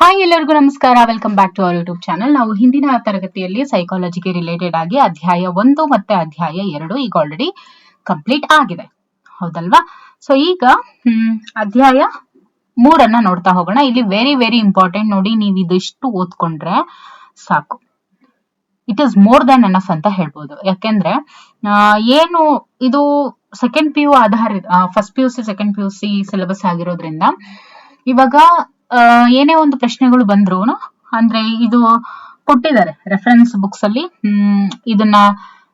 Hi, ಎಲ್ಲರಿಗೂ ನಮಸ್ಕಾರ. Welcome back to our YouTube channel. ನಾವು ಹಿಂದಿನ ತರಗತಿಯಲ್ಲಿ ಸೈಕಾಲಜಿಗೆ ರಿಲೇಟೆಡ್ ಆಗಿ ಅಧ್ಯಾಯ 1 ಮತ್ತೆ ಅಧ್ಯಾಯ 2 ಈಗ ಆಲ್ರೆಡಿ ಕಂಪ್ಲೀಟ್ ಆಗಿದೆ, ಹೌದಲ್ವಾ? ಸೊ ಈಗ ಅಧ್ಯಾಯ 3 ನೋಡ್ತಾ ಹೋಗೋಣ. ಇಲ್ಲಿ ವೆರಿ ವೆರಿ ಇಂಪಾರ್ಟೆಂಟ್ ನೋಡಿ, ನೀವು ಇದಿಷ್ಟು ಓದ್ಕೊಂಡ್ರೆ ಸಾಕು. It is more than enough ಅಂತ ಹೇಳ್ಬೋದು. ಯಾಕೆಂದ್ರೆ ಏನು ಇದು ಸೆಕೆಂಡ್ ಪಿ ಯು ಆಧಾರಿತ, first P U C second P U C syllabus ಆಗಿರೋದ್ರಿಂದ ಇವಾಗ ಏನೇ ಒಂದು ಪ್ರಶ್ನೆಗಳು ಬಂದ್ರು ಅಂದ್ರೆ ಇದು ಕೊಟ್ಟಿದ್ದಾರೆ ರೆಫರೆನ್ಸ್ ಬುಕ್ಸ್ ಅಲ್ಲಿ, ಇದನ್ನ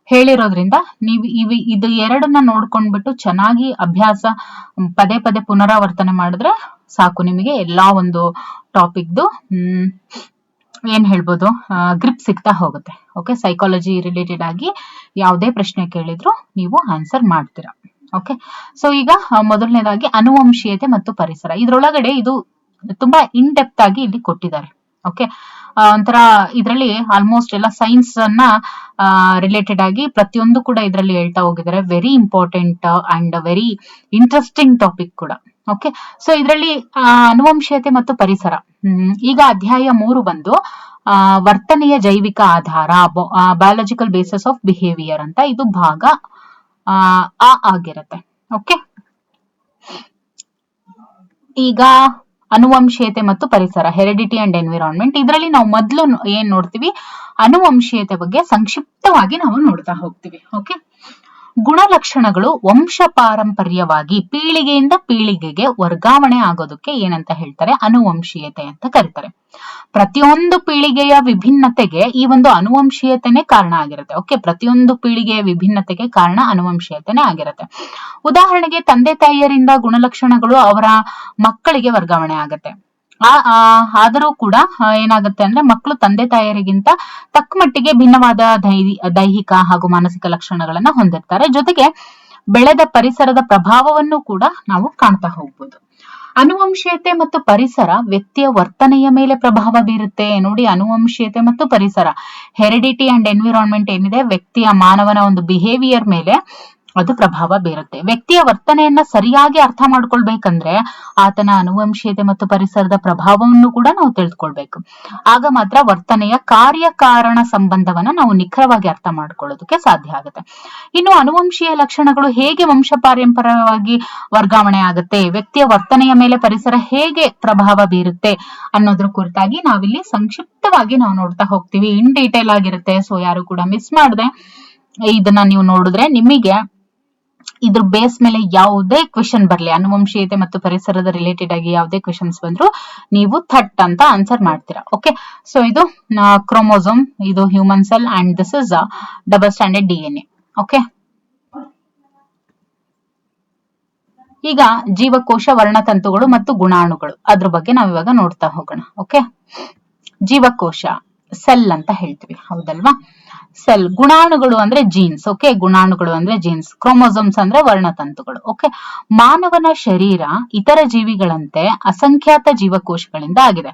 ಹೇಳಿರೋದ್ರಿಂದ ನೀವು ಇದು ಎರಡನ್ನ ನೋಡ್ಕೊಂಡ್ಬಿಟ್ಟು ಚೆನ್ನಾಗಿ ಅಭ್ಯಾಸ ಪದೇ ಪದೇ ಪುನರಾವರ್ತನೆ ಮಾಡಿದ್ರೆ ಸಾಕು, ನಿಮಗೆ ಎಲ್ಲಾ ಒಂದು ಟಾಪಿಕ್ದು ಏನ್ ಹೇಳ್ಬೋದು ಗ್ರಿಪ್ ಸಿಗ್ತಾ ಹೋಗುತ್ತೆ. ಓಕೆ, ಸೈಕಾಲಜಿ ರಿಲೇಟೆಡ್ ಆಗಿ ಯಾವುದೇ ಪ್ರಶ್ನೆ ಕೇಳಿದ್ರು ನೀವು ಆನ್ಸರ್ ಮಾಡ್ತೀರಾ. ಓಕೆ, ಸೊ ಈಗ ಮೊದಲನೇದಾಗಿ ಅನುವಂಶೀಯತೆ ಮತ್ತು ಪರಿಸರ. ಇದ್ರೊಳಗಡೆ ಇದು ತುಂಬಾ ಇನ್ ಡೆಪ್ತ್ ಆಗಿ ಇಲ್ಲಿ ಕೊಟ್ಟಿದ್ದಾರೆ. ಓಕೆ, ಒಂಥರ ಇದರಲ್ಲಿ ಆಲ್ಮೋಸ್ಟ್ ಎಲ್ಲ ಸೈನ್ಸ್ ಅನ್ನ ರಿಲೇಟೆಡ್ ಆಗಿ ಪ್ರತಿಯೊಂದು ಕೂಡ ಇದರಲ್ಲಿ ಹೇಳ್ತಾ ಹೋಗಿದ್ದಾರೆ. Very important and very interesting topic ಕೂಡ. ಓಕೆ, ಸೊ ಇದರಲ್ಲಿ ಅನುವಂಶೀಯತೆ ಮತ್ತು ಪರಿಸರ. ಈಗ ಅಧ್ಯಾಯ 3 ಬಂದು ವರ್ತನೆಯ ಜೈವಿಕ ಆಧಾರ, ಬಯಾಲಜಿಕಲ್ ಬೇಸಿಸ್ ಆಫ್ ಬಿಹೇವಿಯರ್ ಅಂತ ಇದು ಭಾಗ ಆಗಿರುತ್ತೆ. ಓಕೆ, ಈಗ ಅನುವಂಶೀಯತೆ ಮತ್ತು ಪರಿಸರ, ಹೆರಿಡಿಟಿ ಅಂಡ್ ಎನ್ವಿರಾನ್ಮೆಂಟ್. ಇದರಲ್ಲಿ ನಾವು ಮೊದಲು ಏನ್ ನೋಡ್ತೀವಿ, ಅನುವಂಶೀಯತೆ ಬಗ್ಗೆ ಸಂಕ್ಷಿಪ್ತವಾಗಿ ನಾವು ನೋಡ್ತಾ ಹೋಗ್ತೀವಿ. ಓಕೆ, ಗುಣಲಕ್ಷಣಗಳು ವಂಶ ಪಾರಂಪರ್ಯವಾಗಿ ಪೀಳಿಗೆಯಿಂದ ಪೀಳಿಗೆಗೆ ವರ್ಗಾವಣೆ ಆಗೋದಕ್ಕೆ ಏನಂತ ಹೇಳ್ತಾರೆ, ಅನುವಂಶೀಯತೆ ಅಂತ ಕರೀತಾರೆ. ಪ್ರತಿಯೊಂದು ಪೀಳಿಗೆಯ ವಿಭಿನ್ನತೆಗೆ ಈ ಒಂದು ಅನುವಂಶೀಯತೆನೇ ಕಾರಣ ಆಗಿರುತ್ತೆ. ಓಕೆ, ಪ್ರತಿಯೊಂದು ಪೀಳಿಗೆಯ ವಿಭಿನ್ನತೆಗೆ ಕಾರಣ ಅನುವಂಶೀಯತೆನೇ ಆಗಿರುತ್ತೆ. ಉದಾಹರಣೆಗೆ ತಂದೆ ತಾಯಿಯರಿಂದ ಗುಣಲಕ್ಷಣಗಳು ಅವರ ಮಕ್ಕಳಿಗೆ ವರ್ಗಾವಣೆ ಆಗುತ್ತೆ. ಆದರೂ ಕೂಡ ಏನಾಗುತ್ತೆ ಅಂದ್ರೆ ಮಕ್ಕಳು ತಂದೆ ತಾಯಿಯರಿಗಿಂತ ತಕ್ಕ ಮಟ್ಟಿಗೆ ಭಿನ್ನವಾದ ದೈಹಿಕ ಹಾಗೂ ಮಾನಸಿಕ ಲಕ್ಷಣಗಳನ್ನ ಹೊಂದಿರ್ತಾರೆ. ಜೊತೆಗೆ ಬೆಳೆದ ಪರಿಸರದ ಪ್ರಭಾವವನ್ನು ಕೂಡ ನಾವು ಕಾಣ್ತಾ ಹೋಗ್ಬೋದು. ಅನುವಂಶೀಯತೆ ಮತ್ತು ಪರಿಸರ ವ್ಯಕ್ತಿಯ ವರ್ತನೆಯ ಮೇಲೆ ಪ್ರಭಾವ ಬೀರುತ್ತೆ. ನೋಡಿ, ಅನುವಂಶೀಯತೆ ಮತ್ತು ಪರಿಸರ, ಹೆರಿಡಿಟಿ ಅಂಡ್ ಎನ್ವಿರಾನ್ಮೆಂಟ್ ಏನಿದೆ, ವ್ಯಕ್ತಿಯ ಮಾನವನ ಒಂದು ಬಿಹೇವಿಯರ್ ಮೇಲೆ ಅದು ಪ್ರಭಾವ ಬೀರುತ್ತೆ. ವ್ಯಕ್ತಿಯ ವರ್ತನೆಯನ್ನ ಸರಿಯಾಗಿ ಅರ್ಥ ಮಾಡ್ಕೊಳ್ಬೇಕಂದ್ರೆ ಆತನ ಅನುವಂಶೀಯತೆ ಮತ್ತು ಪರಿಸರದ ಪ್ರಭಾವವನ್ನು ಕೂಡ ನಾವು ತಿಳಿದುಕೊಳ್ಬೇಕು. ಆಗ ಮಾತ್ರ ವರ್ತನೆಯ ಕಾರ್ಯಕಾರಣ ಸಂಬಂಧವನ್ನ ನಾವು ನಿಖರವಾಗಿ ಅರ್ಥ ಮಾಡ್ಕೊಳ್ಳೋದಕ್ಕೆ ಸಾಧ್ಯ ಆಗುತ್ತೆ. ಇನ್ನು ಅನುವಂಶೀಯ ಲಕ್ಷಣಗಳು ಹೇಗೆ ವಂಶ ಪಾರಂಪರ್ಯವಾಗಿ ವರ್ಗಾವಣೆ ಆಗುತ್ತೆ, ವ್ಯಕ್ತಿಯ ವರ್ತನೆಯ ಮೇಲೆ ಪರಿಸರ ಹೇಗೆ ಪ್ರಭಾವ ಬೀರುತ್ತೆ ಅನ್ನೋದ್ರ ಕುರಿತಾಗಿ ನಾವಿಲ್ಲಿ ಸಂಕ್ಷಿಪ್ತವಾಗಿ ನಾವು ನೋಡ್ತಾ ಹೋಗ್ತೀವಿ. ಇನ್ ಡೀಟೇಲ್ ಆಗಿರುತ್ತೆ. ಸೊ ಯಾರು ಕೂಡ ಮಿಸ್ ಮಾಡದೆ ಇದನ್ನ ನೀವು ನೋಡಿದ್ರೆ ನಿಮಗೆ ಇದ್ರ ಬೇಸ್ ಮೇಲೆ ಯಾವುದೇ ಕ್ವೆಶನ್ ಬರ್ಲಿ, ಅನುವಂಶೀಯತೆ ಮತ್ತು ಪರಿಸರದ ರಿಲೇಟೆಡ್ ಆಗಿ ಯಾವುದೇ ಕ್ವೆಶನ್ಸ್ ಬಂದ್ರು ನೀವು ಥಟ್ ಅಂತ ಆನ್ಸರ್ ಮಾಡ್ತೀರಾ. ಓಕೆ, ಸೊ ಇದು ಕ್ರೋಮೋಸೋಮ್, ಇದು human cell and this is double standard DNA. Okay, ಈಗ ಜೀವಕೋಶ, ವರ್ಣತಂತುಗಳು ಮತ್ತು ಗುಣಾಣುಗಳು, ಅದ್ರ ಬಗ್ಗೆ ನಾವ್ ಇವಾಗ ನೋಡ್ತಾ ಹೋಗೋಣ. ಓಕೆ, ಜೀವಕೋಶ ಸೆಲ್ ಅಂತ ಹೇಳ್ತೀವಿ, ಹೌದಲ್ವಾ? ಸೆಲ್. ಗುಣಾಣುಗಳು ಅಂದ್ರೆ ಜೀನ್ಸ್. ಓಕೆ, ಗುಣಾಣುಗಳು ಅಂದ್ರೆ ಜೀನ್ಸ್. ಕ್ರೋಮೋಸೋಮ್ಸ್ ಅಂದ್ರೆ ವರ್ಣತಂತುಗಳು. ಓಕೆ, ಮಾನವನ ಶರೀರ ಇತರ ಜೀವಿಗಳಂತೆ ಅಸಂಖ್ಯಾತ ಜೀವಕೋಶಗಳಿಂದ ಆಗಿದೆ.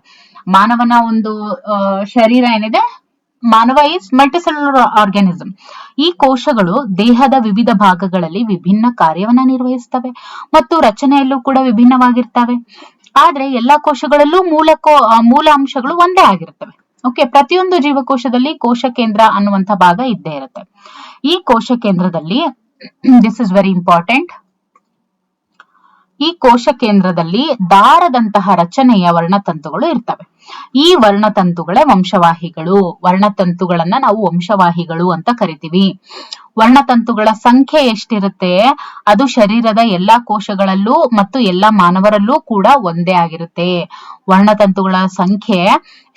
ಮಾನವನ ಒಂದು ಶರೀರ ಏನಿದೆ, ಮಾನವ ಈಸ್ ಮಲ್ಟಿಸೆಲ್ಯುಲರ್ ಆರ್ಗ್ಯಾನಿಸಮ್. ಈ ಕೋಶಗಳು ದೇಹದ ವಿವಿಧ ಭಾಗಗಳಲ್ಲಿ ವಿಭಿನ್ನ ಕಾರ್ಯವನ್ನ ನಿರ್ವಹಿಸ್ತವೆ ಮತ್ತು ರಚನೆಯಲ್ಲೂ ಕೂಡ ವಿಭಿನ್ನವಾಗಿರ್ತವೆ. ಆದ್ರೆ ಎಲ್ಲಾ ಕೋಶಗಳಲ್ಲೂ ಮೂಲ ಅಂಶಗಳು ಒಂದೇ ಆಗಿರ್ತವೆ. ಓಕೆ, ಪ್ರತಿಯೊಂದು ಜೀವಕೋಶದಲ್ಲಿ ಕೋಶ ಕೇಂದ್ರ ಅನ್ನುವಂಥ ಭಾಗ ಇದ್ದೇ ಇರುತ್ತೆ. ಈ ಕೋಶ ಕೇಂದ್ರದಲ್ಲಿ ದಿಸ್ ಇಸ್ ವೆರಿ ಇಂಪಾರ್ಟೆಂಟ್, ಈ ಕೋಶ ಕೇಂದ್ರದಲ್ಲಿ ದಾರದಂತಹ ರಚನೆಯ ವರ್ಣತಂತುಗಳು ಇರ್ತವೆ. ಈ ವರ್ಣತಂತುಗಳೇ ವಂಶವಾಹಿಗಳು. ವರ್ಣತಂತುಗಳನ್ನ ನಾವು ವಂಶವಾಹಿಗಳು ಅಂತ ಕರಿತೀವಿ. ವರ್ಣತಂತುಗಳ ಸಂಖ್ಯೆ ಎಷ್ಟಿರುತ್ತೆ, ಅದು ಶರೀರದ ಎಲ್ಲಾ ಕೋಶಗಳಲ್ಲೂ ಮತ್ತು ಎಲ್ಲಾ ಮಾನವರಲ್ಲೂ ಕೂಡ ಒಂದೇ ಆಗಿರುತ್ತೆ. ವರ್ಣತಂತುಗಳ ಸಂಖ್ಯೆ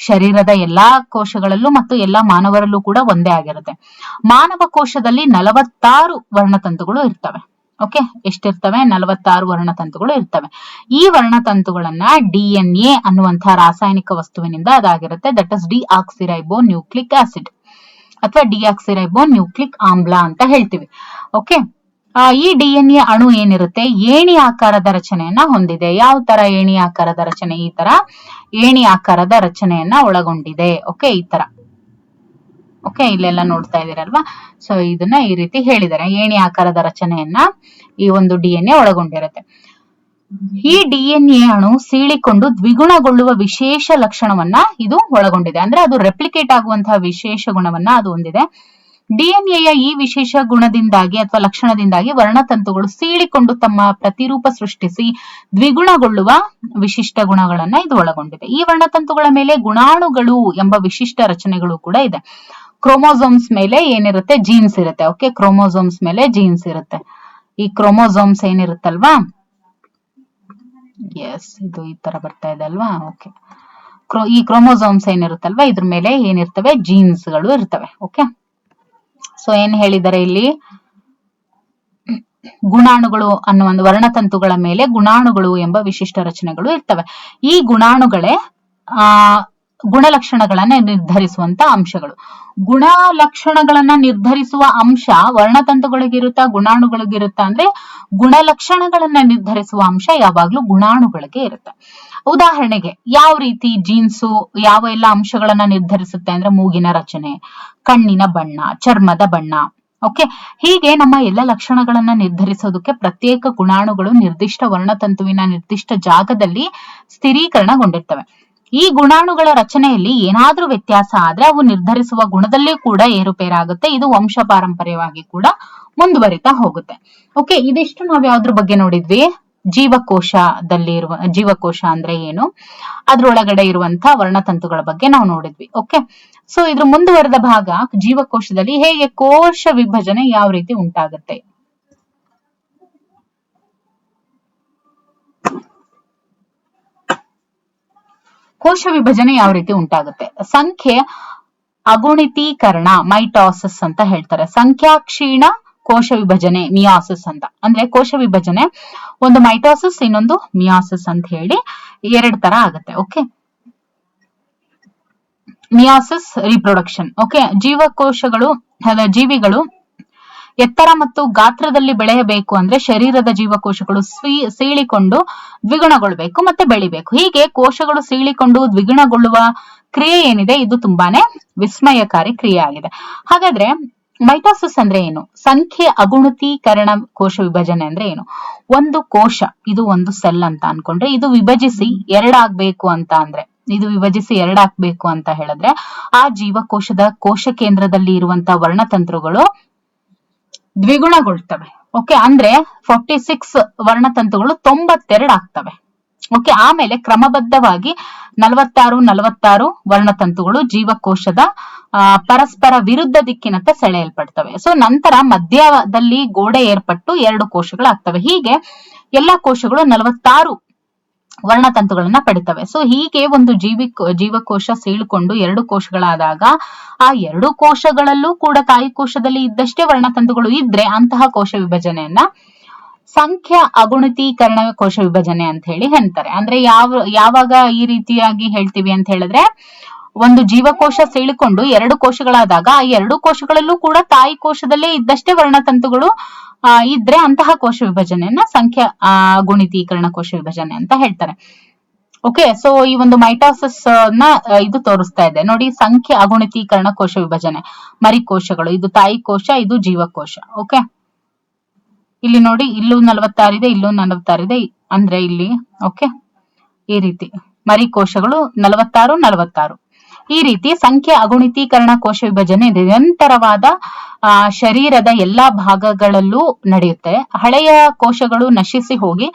ಶರೀರದ ಎಲ್ಲಾ ಕೋಶಗಳಲ್ಲೂ ಮತ್ತು ಎಲ್ಲಾ ಮಾನವರಲ್ಲೂ ಕೂಡ ಒಂದೇ ಆಗಿರುತ್ತೆ. ಮಾನವ ಕೋಶದಲ್ಲಿ 46 ವರ್ಣತಂತುಗಳು ಇರ್ತವೆ. ಓಕೆ, ಎಷ್ಟಿರ್ತವೆ? 46 ವರ್ಣತಂತುಗಳು ಇರ್ತವೆ. ಈ ವರ್ಣತಂತುಗಳನ್ನ DNA ಅನ್ನುವಂತಹ ರಾಸಾಯನಿಕ ವಸ್ತುವಿನಿಂದ ಅದಾಗಿರುತ್ತೆ. ದಟ್ ಇಸ್ ಡಿಆಕ್ಸಿರೈಬೋ ನ್ಯೂಕ್ಲಿಕ್ ಆಸಿಡ್ ಅಥವಾ ಡಿಆಕ್ಸಿರೈಬೋ ನ್ಯೂಕ್ಲಿಕ್ ಆಮ್ಲ ಅಂತ ಹೇಳ್ತೀವಿ. ಓಕೆ, ಈ DNA ಅಣು ಏನಿರುತ್ತೆ, ಏಣಿ ಆಕಾರದ ರಚನೆಯನ್ನ ಹೊಂದಿದೆ. ಯಾವ ತರ ಏಣಿ ಆಕಾರದ ರಚನೆ? ಈ ತರ ಏಣಿ ಆಕಾರದ ರಚನೆಯನ್ನ ಒಳಗೊಂಡಿದೆ. ಓಕೆ, ಈ ತರ. ಓಕೆ, ಇಲ್ಲೆಲ್ಲ ನೋಡ್ತಾ ಇದೀರಲ್ವಾ? ಸೊ ಇದನ್ನ ಈ ರೀತಿ ಹೇಳಿದ್ದಾರೆ, ಏಣಿ ಆಕಾರದ ರಚನೆಯನ್ನ ಈ ಒಂದು DNA ಒಳಗೊಂಡಿರುತ್ತೆ. ಈ ಡಿಎನ್ಎ ಅಣು ಸೀಳಿಕೊಂಡು ದ್ವಿಗುಣಗೊಳ್ಳುವ ವಿಶೇಷ ಲಕ್ಷಣವನ್ನ ಇದು ಒಳಗೊಂಡಿದೆ. ಅಂದ್ರೆ ಅದು ರೆಪ್ಲಿಕೇಟ್ ಆಗುವಂತಹ ವಿಶೇಷ ಗುಣವನ್ನ ಅದು ಹೊಂದಿದೆ. ಡಿಎನ್ಎಯ ಈ ವಿಶೇಷ ಗುಣದಿಂದಾಗಿ ಅಥವಾ ಲಕ್ಷಣದಿಂದಾಗಿ ವರ್ಣತಂತುಗಳು ಸೀಳಿಕೊಂಡು ತಮ್ಮ ಪ್ರತಿರೂಪ ಸೃಷ್ಟಿಸಿ ದ್ವಿಗುಣಗೊಳ್ಳುವ ವಿಶಿಷ್ಟ ಗುಣಗಳನ್ನ ಇದು ಒಳಗೊಂಡಿದೆ. ಈ ವರ್ಣತಂತುಗಳ ಮೇಲೆ ಗುಣಾಣುಗಳು ಎಂಬ ವಿಶಿಷ್ಟ ರಚನೆಗಳು ಕೂಡ ಇದೆ. ಕ್ರೋಮೋಸೋಮ್ಸ್ ಮೇಲೆ ಏನಿರುತ್ತೆ, ಜೀನ್ಸ್ ಇರುತ್ತೆ. ಓಕೆ, ಕ್ರೋಮೋಸೋಮ್ಸ್ ಮೇಲೆ ಜೀನ್ಸ್ ಇರುತ್ತೆ. ಈ ಕ್ರೋಮೋಸೋಮ್ಸ್ ಏನಿರುತ್ತಲ್ವಾ, ಎಸ್ ಇದು ಈ ತರ ಬರ್ತಾ ಇದೆ ಅಲ್ವಾ. ಓಕೆ, ಈ ಕ್ರೋಮೋಸೋಮ್ಸ್ ಏನಿರುತ್ತಲ್ವಾ ಇದ್ರ ಮೇಲೆ ಏನಿರ್ತವೆ, ಜೀನ್ಸ್ ಗಳು ಇರ್ತವೆ. ಓಕೆ, ಸೊ ಏನ್ ಹೇಳಿದ್ದಾರೆ ಇಲ್ಲಿ, ಗುಣಾಣುಗಳು ಅನ್ನುವ ಒಂದು ವರ್ಣತಂತುಗಳ ಮೇಲೆ ಗುಣಾಣುಗಳು ಎಂಬ ವಿಶಿಷ್ಟ ರಚನೆಗಳು ಇರ್ತವೆ. ಈ ಗುಣಾಣುಗಳೇ ಗುಣಲಕ್ಷಣಗಳನ್ನ ನಿರ್ಧರಿಸುವಂತ ಅಂಶಗಳು. ಗುಣಲಕ್ಷಣಗಳನ್ನ ನಿರ್ಧರಿಸುವ ಅಂಶ ವರ್ಣತಂತುಗಳಿಗಿರುತ್ತಾ ಗುಣಾಣುಗಳಿಗಿರುತ್ತಾ ಅಂದ್ರೆ ಗುಣಲಕ್ಷಣಗಳನ್ನ ನಿರ್ಧರಿಸುವ ಅಂಶ ಯಾವಾಗ್ಲೂ ಗುಣಾಣುಗಳಿಗೆ ಇರುತ್ತೆ. ಉದಾಹರಣೆಗೆ ಯಾವ ರೀತಿ ಜೀನ್ಸು ಯಾವ ಎಲ್ಲ ಅಂಶಗಳನ್ನ ನಿರ್ಧರಿಸುತ್ತೆ ಅಂದ್ರೆ ಮೂಗಿನ ರಚನೆ, ಕಣ್ಣಿನ ಬಣ್ಣ, ಚರ್ಮದ ಬಣ್ಣ. ಓಕೆ, ಹೀಗೆ ನಮ್ಮ ಎಲ್ಲ ಲಕ್ಷಣಗಳನ್ನ ನಿರ್ಧರಿಸೋದಕ್ಕೆ ಪ್ರತ್ಯೇಕ ಗುಣಾಣುಗಳು ನಿರ್ದಿಷ್ಟ ವರ್ಣತಂತುವಿನ ನಿರ್ದಿಷ್ಟ ಜಾಗದಲ್ಲಿ ಸ್ಥಿರೀಕರಣಗೊಂಡಿರ್ತವೆ. ಈ ಗುಣಾಣುಗಳ ರಚನೆಯಲ್ಲಿ ಏನಾದ್ರೂ ವ್ಯತ್ಯಾಸ ಆದ್ರೆ ಅವು ನಿರ್ಧರಿಸುವ ಗುಣದಲ್ಲಿ ಕೂಡ ಏರುಪೇರಾಗುತ್ತೆ. ಇದು ವಂಶ ಪಾರಂಪರ್ಯವಾಗಿ ಕೂಡ ಮುಂದುವರಿತಾ ಹೋಗುತ್ತೆ. ಓಕೆ, ಇದಿಷ್ಟು ನಾವ್ ಯಾವ್ದ್ರ ಬಗ್ಗೆ ನೋಡಿದ್ವಿ, ಜೀವಕೋಶದಲ್ಲಿ ಇರುವ, ಜೀವಕೋಶ ಅಂದ್ರೆ ಏನು, ಅದ್ರೊಳಗಡೆ ಇರುವಂತಹ ವರ್ಣತಂತುಗಳ ಬಗ್ಗೆ ನಾವು ನೋಡಿದ್ವಿ. ಓಕೆ, ಸೊ ಇದ್ರ ಮುಂದುವರೆದ ಭಾಗ ಜೀವಕೋಶದಲ್ಲಿ ಹೇಗೆ ಕೋಶ ವಿಭಜನೆ ಯಾವ ರೀತಿ ಉಂಟಾಗುತ್ತೆ. ಕೋಶ ವಿಭಜನೆ ಯಾವ ರೀತಿ ಉಂಟಾಗುತ್ತೆ. ಸಂಖ್ಯೆ ಅಗುಣಿತೀಕರಣ, ಮೈಟಾಸಿಸ್ ಅಂತ ಹೇಳ್ತಾರೆ. ಸಂಖ್ಯಾ ಕ್ಷೀಣ ಕೋಶ ವಿಭಜನೆ, ಮಿಯಾಸಿಸ್ ಅಂತ. ಅಂದ್ರೆ ಕೋಶ ವಿಭಜನೆ ಒಂದು ಮೈಟಾಸಿಸ್, ಇನ್ನೊಂದು ಮಿಯಾಸಿಸ್ ಅಂತ ಹೇಳಿ ಎರಡ್ ತರ ಆಗುತ್ತೆ. ಓಕೆ, ಮಿಯಾಸಿಸ್ ರಿಪ್ರೊಡಕ್ಷನ್. ಓಕೆ, ಜೀವಕೋಶಗಳು ಜೀವಿಗಳು ಎತ್ತರ ಮತ್ತು ಗಾತ್ರದಲ್ಲಿ ಬೆಳೆಯಬೇಕು ಅಂದ್ರೆ ಶರೀರದ ಜೀವಕೋಶಗಳು ಸೀಳಿಕೊಂಡು ದ್ವಿಗುಣಗೊಳ್ಬೇಕು ಮತ್ತೆ ಬೆಳಿಬೇಕು. ಹೀಗೆ ಕೋಶಗಳು ಸೀಳಿಕೊಂಡು ದ್ವಿಗುಣಗೊಳ್ಳುವ ಕ್ರಿಯೆ ಏನಿದೆ ಇದು ತುಂಬಾನೇ ವಿಸ್ಮಯಕಾರಿ ಕ್ರಿಯೆ ಆಗಿದೆ. ಹಾಗಾದ್ರೆ ಮೈಟಾಸಿಸ್ ಅಂದ್ರೆ ಏನು, ಸಂಖ್ಯೆ ಅಗುಣಿತೀಕರಣ ಕೋಶ ವಿಭಜನೆ ಅಂದ್ರೆ ಏನು. ಒಂದು ಕೋಶ, ಇದು ಒಂದು ಸೆಲ್ ಅಂತ ಅನ್ಕೊಂಡ್ರೆ ಇದು ವಿಭಜಿಸಿ ಎರಡಾಗ್ಬೇಕು ಅಂತ ಅಂದ್ರೆ, ಇದು ವಿಭಜಿಸಿ ಎರಡಾಗ್ಬೇಕು ಅಂತ ಹೇಳಿದ್ರೆ ಆ ಜೀವಕೋಶದ ಕೋಶ ಕೇಂದ್ರದಲ್ಲಿ ಇರುವಂತಹ ವರ್ಣತಂತುಗಳು ದ್ವಿಗುಣಗೊಳ್ತವೆ. ಓಕೆ, ಅಂದ್ರೆ 46 ವರ್ಣತಂತುಗಳು 92 ಆಗ್ತವೆ. ಓಕೆ, ಆಮೇಲೆ ಕ್ರಮಬದ್ಧವಾಗಿ 46 ವರ್ಣತಂತುಗಳು ಜೀವಕೋಶದ ಪರಸ್ಪರ ವಿರುದ್ಧ ದಿಕ್ಕಿನತ್ತ ಸೆಳೆಯಲ್ಪಡ್ತವೆ. ಸೊ ನಂತರ ಮಧ್ಯದಲ್ಲಿ ಗೋಡೆ ಏರ್ಪಟ್ಟು 2 ಕೋಶಗಳಾಗ್ತವೆ. ಹೀಗೆ ಎಲ್ಲಾ ಕೋಶಗಳು 46 ವರ್ಣತಂತುಗಳನ್ನ ಪಡಿತವೆ. ಸೊ ಹೀಗೆ ಒಂದು ಜೀವಕೋಶ ಸೀಳ್ಕೊಂಡು 2 ಕೋಶಗಳಾದಾಗ ಆ 2 ಕೋಶಗಳಲ್ಲೂ ಕೂಡ ತಾಯಿ ಕೋಶದಲ್ಲಿ ಇದ್ದಷ್ಟೇ ವರ್ಣತಂತುಗಳು ಇದ್ರೆ ಅಂತಹ ಕೋಶ ವಿಭಜನೆಯನ್ನ ಸಂಖ್ಯಾ ಅಗುಣಿತೀಕರಣ ಕೋಶ ವಿಭಜನೆ ಅಂತ ಹೇಳಿ ಹೇಳ್ತಾರೆ. ಅಂದ್ರೆ ಯಾವಾಗ ಈ ರೀತಿಯಾಗಿ ಹೇಳ್ತೀವಿ ಅಂತ ಹೇಳಿದ್ರೆ, ಒಂದು ಜೀವಕೋಶ ಸೀಳಿಕೊಂಡು 2 ಕೋಶಗಳಾದಾಗ ಆ 2 ಕೋಶಗಳಲ್ಲೂ ಕೂಡ ತಾಯಿ ಕೋಶದಲ್ಲೇ ಇದ್ದಷ್ಟೇ ವರ್ಣತಂತುಗಳು ಇದ್ರೆ ಅಂತಹ ಕೋಶ ವಿಭಜನೆಯನ್ನ ಸಂಖ್ಯಾ ಗುಣಿತೀಕರಣ ಕೋಶ ವಿಭಜನೆ ಅಂತ ಹೇಳ್ತಾರೆ. ಓಕೆ, ಸೊ ಈ ಒಂದು ಮೈಟಾಸಿಸ್ ನ ಇದು ತೋರಿಸ್ತಾ ಇದೆ ನೋಡಿ. ಸಂಖ್ಯೆ ಅಗುಣಿತೀಕರಣ ಕೋಶ ವಿಭಜನೆ, ಮರಿಕೋಶಗಳು, ಇದು ತಾಯಿ ಕೋಶ, ಇದು ಜೀವಕೋಶ. ಓಕೆ, ಇಲ್ಲಿ ನೋಡಿ, ಇಲ್ಲೂ 46 ಇದೆ, ಇಲ್ಲೂ 46 ಇದೆ, ಅಂದ್ರೆ ಇಲ್ಲಿ ಓಕೆ ಈ ರೀತಿ ಮರಿಕೋಶಗಳು 46 ಈ ರೀತಿ ಸಂಖ್ಯೆ ಅಗುಣಿತೀಕರಣ ಕೋಶ ವಿಭಜನೆ ನಿರಂತರವಾದ ಶರೀರದ ಎಲ್ಲಾ ಭಾಗಗಳಲ್ಲೂ ನಡೆಯುತ್ತೆ. ಹಳೆಯ ಕೋಶಗಳು ನಶಿಸಿ ಹೋಗಿ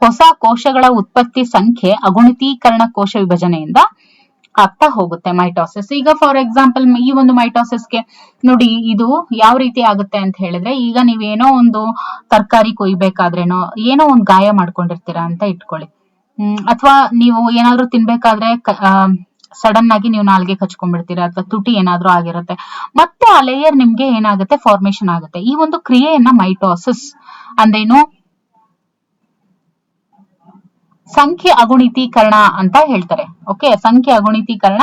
ಹೊಸ ಕೋಶಗಳ ಉತ್ಪತ್ತಿ ಸಂಖ್ಯೆ ಅಗುಣಿತೀಕರಣ ಕೋಶ ವಿಭಜನೆಯಿಂದ ಆಗ್ತಾ ಹೋಗುತ್ತೆ ಮೈಟಾಸಿಸ್. ಈಗ ಫಾರ್ ಎಕ್ಸಾಂಪಲ್ ಈ ಒಂದು ಮೈಟಾಸಿಸ್ಗೆ ನೋಡಿ ಇದು ಯಾವ ರೀತಿ ಆಗುತ್ತೆ ಅಂತ ಹೇಳಿದ್ರೆ, ಈಗ ನೀವೇನೋ ಒಂದು ತರಕಾರಿ ಕೊಯ್ಬೇಕಾದ್ರೇನೋ ಏನೋ ಒಂದು ಗಾಯ ಮಾಡ್ಕೊಂಡಿರ್ತೀರಾ ಅಂತ ಇಟ್ಕೊಳ್ಳಿ, ಅಥವಾ ನೀವು ಏನಾದ್ರೂ ತಿನ್ಬೇಕಾದ್ರೆ ಸಡನ್ ಆಗಿ ನೀವು ನಾಲ್ಗೆ ಕಚ್ಕೊಂಡ್ಬಿಡ್ತೀರಾ, ಅಥವಾ ತುಟಿ ಏನಾದ್ರೂ ಆಗಿರುತ್ತೆ, ಮತ್ತೆ ಆ ಲೇಯರ್ ನಿಮ್ಗೆ ಏನಾಗುತ್ತೆ, ಫಾರ್ಮೇಶನ್ ಆಗುತ್ತೆ. ಈ ಒಂದು ಕ್ರಿಯೆಯನ್ನ ಮೈಟಾಸಿಸ್ ಅಂದ್ರೇನು, ಸಂಖ್ಯೆ ಅಗುಣಿತೀಕರಣ ಅಂತ ಹೇಳ್ತಾರೆ. ಓಕೆ, ಸಂಖ್ಯೆ ಅಗುಣಿತೀಕರಣ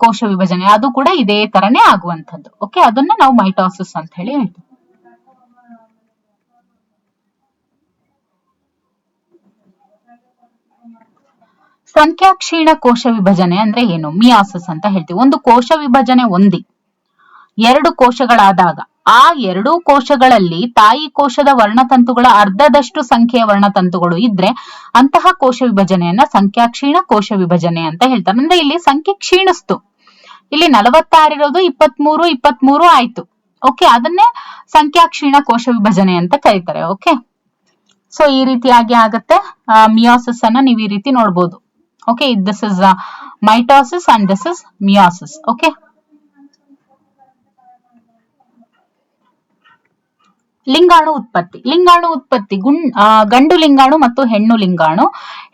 ಕೋಶ ವಿಭಜನೆ ಅದು ಕೂಡ ಇದೇ ತರನೇ ಆಗುವಂಥದ್ದು. ಓಕೆ, ಅದನ್ನ ನಾವು ಮೈಟಾಸಿಸ್ ಅಂತ ಹೇಳಿ ಹೇಳ್ತೀವಿ. ಸಂಖ್ಯಾ ಕ್ಷೀಣ ಕೋಶ ವಿಭಜನೆ ಅಂದ್ರೆ ಏನು, ಮಿಯಾಸಿಸ್ ಅಂತ ಹೇಳ್ತೀವಿ. ಒಂದು ಕೋಶ ವಿಭಜನೆ ಹೊಂದಿ 2 ಕೋಶಗಳಾದಾಗ ಆ ಎರಡೂ ಕೋಶಗಳಲ್ಲಿ ತಾಯಿ ಕೋಶದ ವರ್ಣತಂತುಗಳ ಅರ್ಧದಷ್ಟು ಸಂಖ್ಯೆಯ ವರ್ಣತಂತುಗಳು ಇದ್ರೆ ಅಂತಹ ಕೋಶ ವಿಭಜನೆಯನ್ನ ಸಂಖ್ಯಾಕ್ಷೀಣ ಕೋಶ ವಿಭಜನೆ ಅಂತ ಹೇಳ್ತಾರೆ. ಅಂದ್ರೆ ಇಲ್ಲಿ ಸಂಖ್ಯೆ ಕ್ಷೀಣಿಸ್ತು, ಇಲ್ಲಿ 46 ಇರೋದು 23 ಆಯ್ತು. ಓಕೆ, ಅದನ್ನೇ ಸಂಖ್ಯಾಕ್ಷೀಣ ಕೋಶ ವಿಭಜನೆ ಅಂತ ಕರೀತಾರೆ. ಓಕೆ, ಸೊ ಈ ರೀತಿಯಾಗಿ ಆಗತ್ತೆ. ಮಿಯೋಸಿಸ್ ಅನ್ನ ನೀವು ಈ ರೀತಿ ನೋಡ್ಬೋದು. Okay, this is mitosis and this is meiosis. Okay, ಲಿಂಗಾಣು ಉತ್ಪತ್ತಿ. ಲಿಂಗಾಣು ಉತ್ಪತ್ತಿ ಗಂಡು ಲಿಂಗಾಣು ಮತ್ತು ಹೆಣ್ಣು ಲಿಂಗಾಣು.